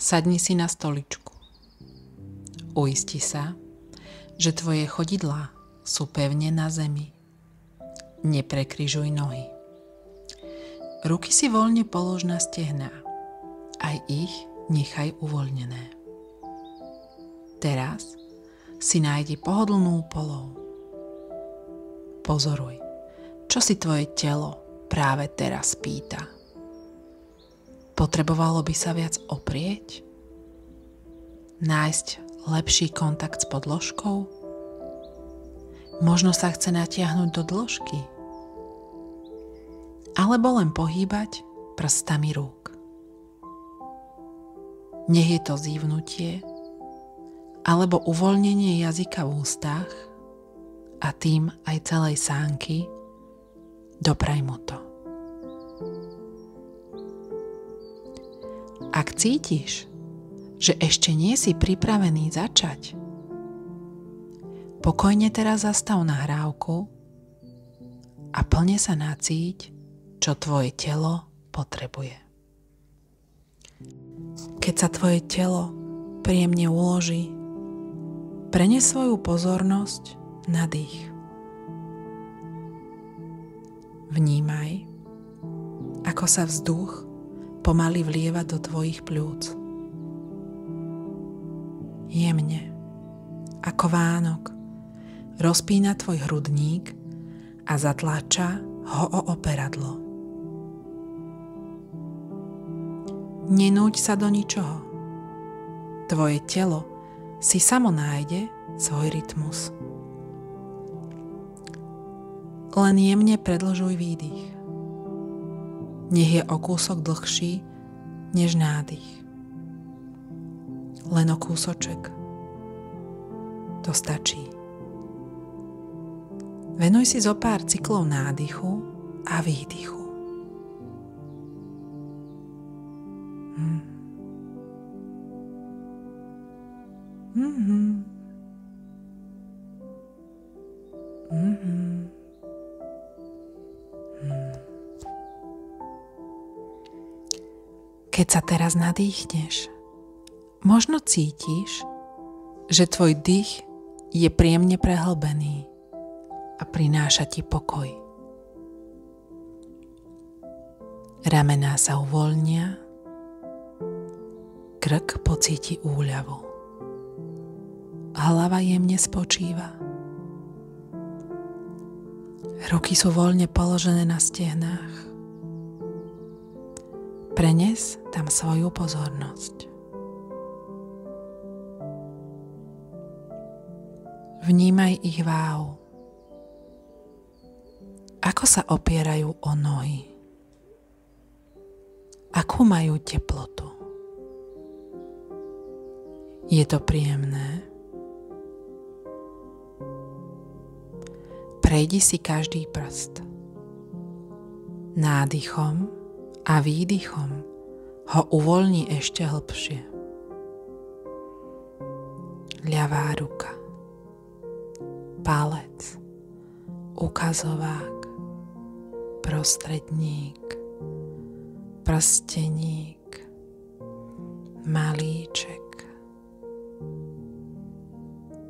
Sadni si na stoličku. Uisti sa, že tvoje chodidlá sú pevne na zemi. Neprekryžuj nohy. Ruky si voľne polož na stehná. Aj ich nechaj uvoľnené. Teraz si nájdi pohodlnú poľov. Pozoruj, čo si tvoje telo práve teraz pýta. Potrebovalo by sa viac oprieť? Nájsť lepší kontakt s podložkou? Možno sa chce natiahnuť do dĺžky? Alebo len pohýbať prstami rúk? Nech je to zývnutie alebo uvoľnenie jazyka v ústach a tým aj celej sánky, dopraj mu to. Ak cítiš, že ešte nie si pripravený začať, pokojne teraz zastav nahrávku a plne sa nacíť, čo tvoje telo potrebuje. Keď sa tvoje telo príjemne uloží, prenes svoju pozornosť na dých. Vnímaj, ako sa vzduch pomaly vlieva do tvojich pľúc. Jemne, ako Vánok, rozpína tvoj hrudník a zatláča ho o operadlo. Nenúť sa do ničoho. Tvoje telo si samo nájde svoj rytmus. Len jemne predĺžuj výdych. Nech je o kúsok dlhší než nádych. Len o kúsoček. To stačí. Venuj si zo pár cyklov nádychu a výdychu. Keď sa teraz nadýchneš, možno cítiš, že tvoj dých je príjemne prehlbený a prináša ti pokoj. Ramená sa uvoľnia, krk pocíti úľavu. Hlava jemne spočíva. Ruky sú voľne položené na stehnách. Prenes tam svoju pozornosť. Vnímaj ich váhu. Ako sa opierajú o nohy? Akú majú teplotu? Je to príjemné? Prejdi si každý prst. Nádychom a výdychom ho uvoľni ešte hlbšie. Ľavá ruka, palec, ukazovák, prostredník, prsteník, malíček,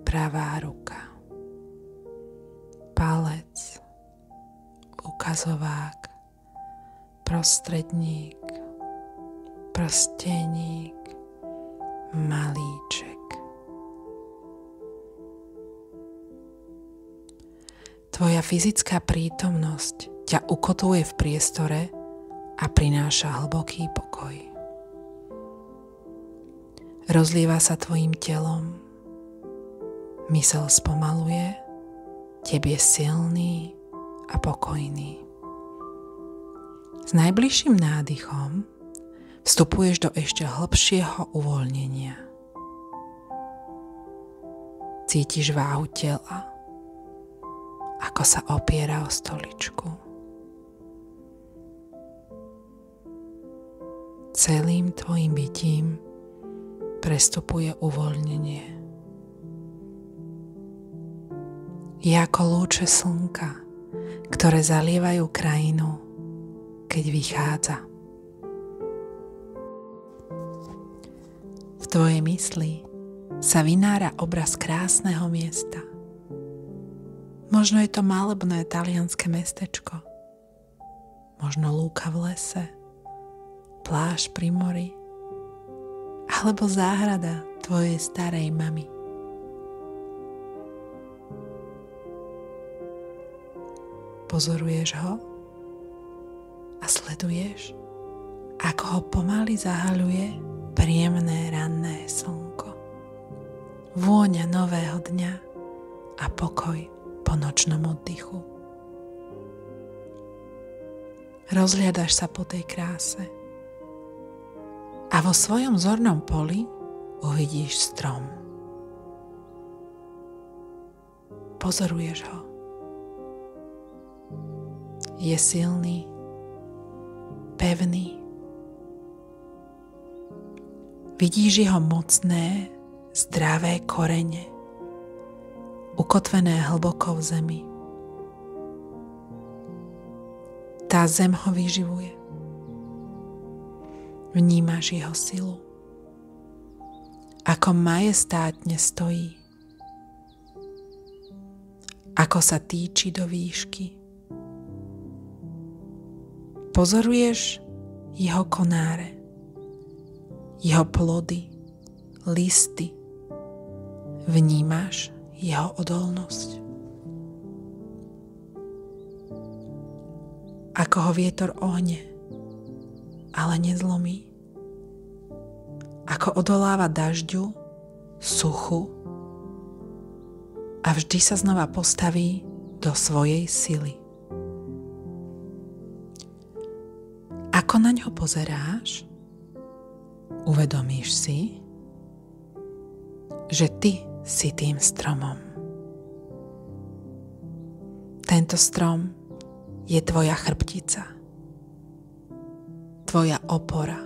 pravá ruka, palec, ukazovák, prostredník, prsteník, malíček. Tvoja fyzická prítomnosť ťa ukotuje v priestore a prináša hlboký pokoj. Rozlieva sa tvojim telom, myseľ spomaluje, tebe je silný a pokojný. S najbližším nádychom vstupuješ do ešte hlbšieho uvoľnenia. Cítiš váhu tela, ako sa opiera o stoličku. Celým tvojim bytím prestupuje uvoľnenie. Je ako lúče slnka, ktoré zalievajú krajinu, keď vychádza. tvojej mysli sa vynára obraz krásneho miesta. Možno je to malebné talianske mestečko, možno lúka v lese, pláž pri mori, alebo záhrada tvojej starej mamy. Pozoruješ ho a sleduješ, ako ho pomaly zahaľuje príjemné ranné slnko. Vôňa nového dňa a pokoj po nočnom oddychu. Rozhliadaš sa po tej kráse a vo svojom zornom poli uvidíš strom. Pozoruješ ho. Je silný, pevný. Vidíš jeho mocné, zdravé korene, ukotvené hlboko v zemi. Tá zem ho vyživuje. Vnímaš jeho silu, ako majestátne stojí, ako sa týči do výšky. Pozoruješ jeho konáre, jeho plody, listy. Vnímaš jeho odolnosť. Ako ho vietor ohne, ale nezlomí. Ako odoláva dažďu, suchu a vždy sa znova postaví do svojej sily. Ako na ňo pozeráš, uvedomíš si, že ty si tým stromom. Tento strom je tvoja chrbtica, tvoja opora.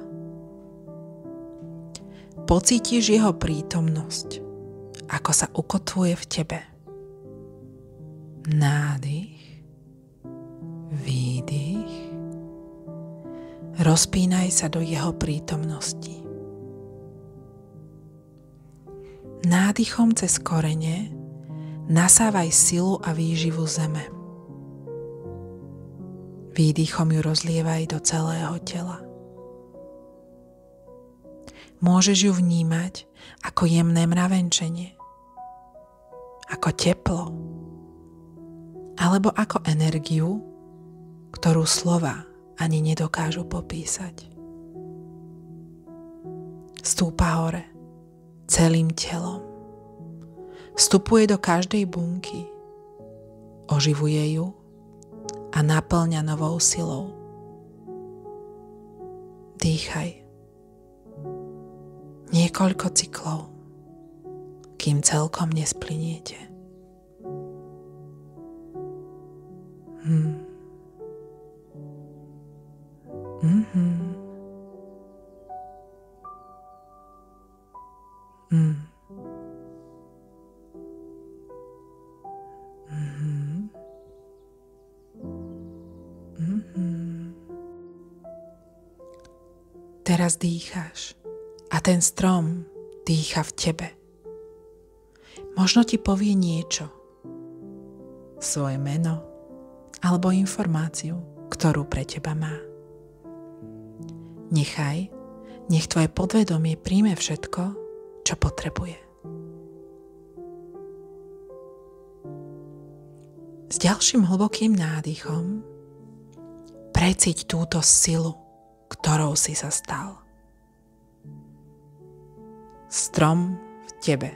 Pocítiš jeho prítomnosť, ako sa ukotvuje v tebe. Nádych, výdych. Rozpínaj sa do jeho prítomnosti. Nádychom cez korene nasávaj silu a výživu zeme. Výdychom ju rozlievaj do celého tela. Môžeš ju vnímať ako jemné mravenčenie, ako teplo, alebo ako energiu, ktorú slova ani nedokážu popísať. Stúpa hore celým telom. Vstupuje do každej bunky, oživuje ju a naplňa novou silou. Dýchaj niekoľko cyklov, kým celkom nespliniete. Teraz dýcháš a ten strom dýcha v tebe. Možno ti povie niečo, svoje meno alebo informáciu, ktorú pre teba má. Nech tvoje podvedomie príjme všetko, čo potrebuje. S ďalším hlbokým nádychom precíť túto silu, ktorou si sa stal. Strom v tebe,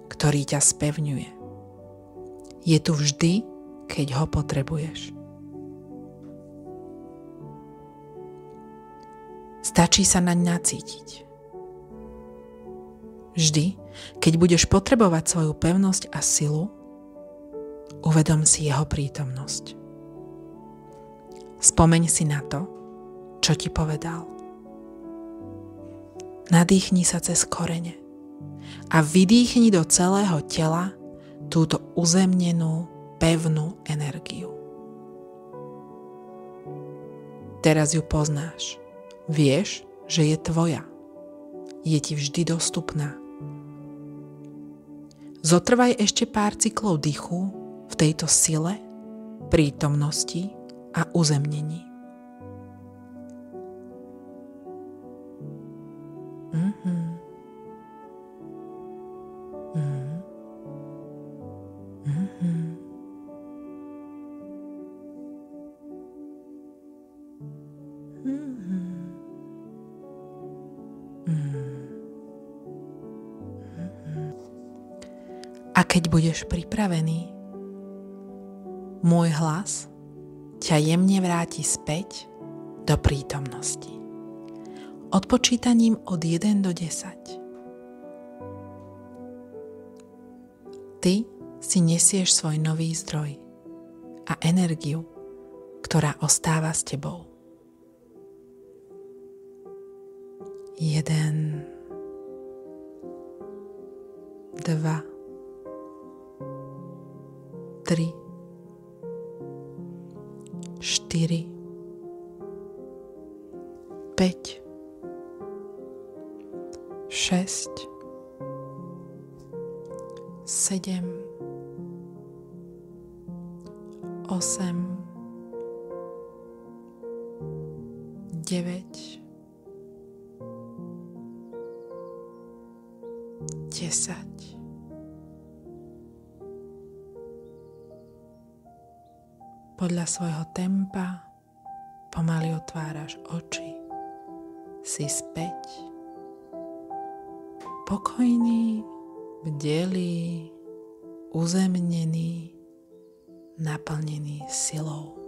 ktorý ťa spevňuje. Je tu vždy, keď ho potrebuješ. Stačí sa naň nacítiť. Vždy, keď budeš potrebovať svoju pevnosť a silu, uvedom si jeho prítomnosť. Spomeň si na to, čo ti povedal. Nadýchni sa cez korene a vydýchni do celého tela túto uzemnenú, pevnú energiu. Teraz ju poznáš. Vieš, že je tvoja je ti vždy dostupná. Zotrvaj ešte pár cyklov dychu v tejto sile, prítomnosti a uzemnení. A keď budeš pripravený, môj hlas ťa jemne vráti späť do prítomnosti. Odpočítaním od 1 do 10. Ty si nesieš svoj nový zdroj a energiu, ktorá ostáva s tebou. 1, 2, 3, 4, 5, 6, 7, 8, 9, 10. Podľa svojho tempa pomaly otváraš oči. Si späť. Pokojný, bdelý, uzemnený, naplnený silou.